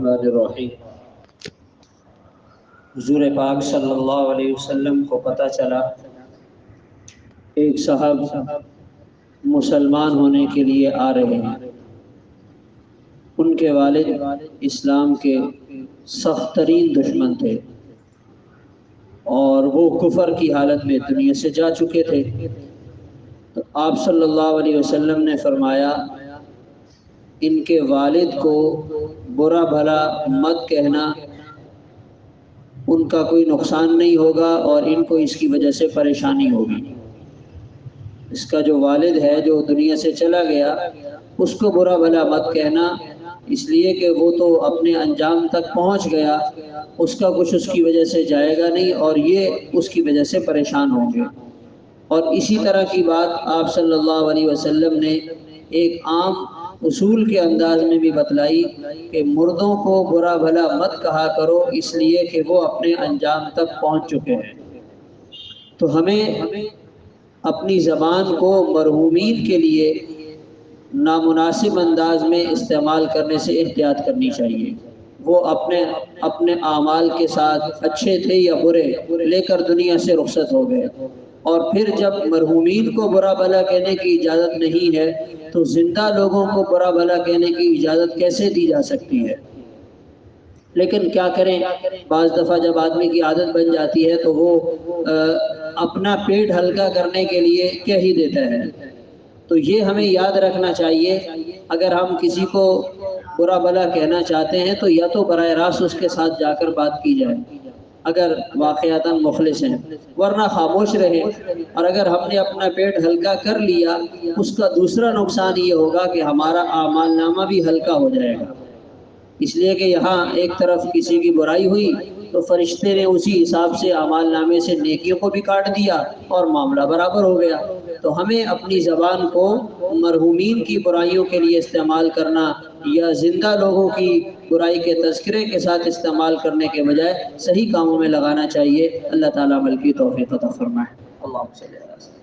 الرحمن الرحیم۔ حضور پاک صلی اللہ علیہ وسلم کو پتہ چلا ایک صاحب مسلمان ہونے کے لیے آ رہے ہیں۔ ان کے والد اسلام کے سخت ترین دشمن تھے اور وہ کفر کی حالت میں دنیا سے جا چکے تھے۔ تو آپ صلی اللہ علیہ وسلم نے فرمایا ان کے والد کو برا بھلا مت کہنا، ان کا کوئی نقصان نہیں ہوگا اور ان کو اس کی وجہ سے پریشانی ہوگی۔ اس کا جو والد ہے جو دنیا سے چلا گیا اس کو برا بھلا مت کہنا، اس لیے کہ وہ تو اپنے انجام تک پہنچ گیا، اس کا کچھ اس کی وجہ سے جائے گا نہیں اور یہ اس کی وجہ سے پریشان ہوں گے۔ اور اسی طرح کی بات آپ صلی اللہ علیہ وسلم نے ایک عام اصول کے انداز میں بھی بتلائی کہ مردوں کو برا بھلا مت کہا کرو، اس لیے کہ وہ اپنے انجام تک پہنچ چکے ہیں۔ تو ہمیں اپنی زبان کو مرحومین کے لیے نامناسب انداز میں استعمال کرنے سے احتیاط کرنی چاہیے۔ وہ اپنے اعمال کے ساتھ اچھے تھے یا برے لے کر دنیا سے رخصت ہو گئے، اور پھر جب مرحومین کو برا بھلا کہنے کی اجازت نہیں ہے تو زندہ لوگوں کو برا بھلا کہنے کی اجازت کیسے دی جا سکتی ہے؟ لیکن کیا کریں، بعض دفعہ جب آدمی کی عادت بن جاتی ہے تو وہ اپنا پیٹ ہلکا کرنے کے لیے کہہ ہی دیتا ہے۔ تو یہ ہمیں یاد رکھنا چاہیے، اگر ہم کسی کو برا بھلا کہنا چاہتے ہیں تو یا تو براہ راست اس کے ساتھ جا کر بات کی جائے اگر واقعتاً مخلص ہیں، ورنہ خاموش رہے۔ اور اگر ہم نے اپنا پیٹ ہلکا کر لیا اس کا دوسرا نقصان یہ ہوگا کہ ہمارا اعمال نامہ بھی ہلکا ہو جائے گا، اس لیے کہ یہاں ایک طرف کسی کی برائی ہوئی تو فرشتے نے اسی حساب سے اعمال نامے سے نیکیوں کو بھی کاٹ دیا اور معاملہ برابر ہو گیا۔ تو ہمیں اپنی زبان کو مرحومین کی برائیوں کے لیے استعمال کرنا یا زندہ لوگوں کی برائی کے تذکرے کے ساتھ استعمال کرنے کے بجائے صحیح کاموں میں لگانا چاہیے۔ اللہ تعالیٰ عمل کی توفیق عطا فرمائے۔ اللہم صلی اللہ علیہ وسلم۔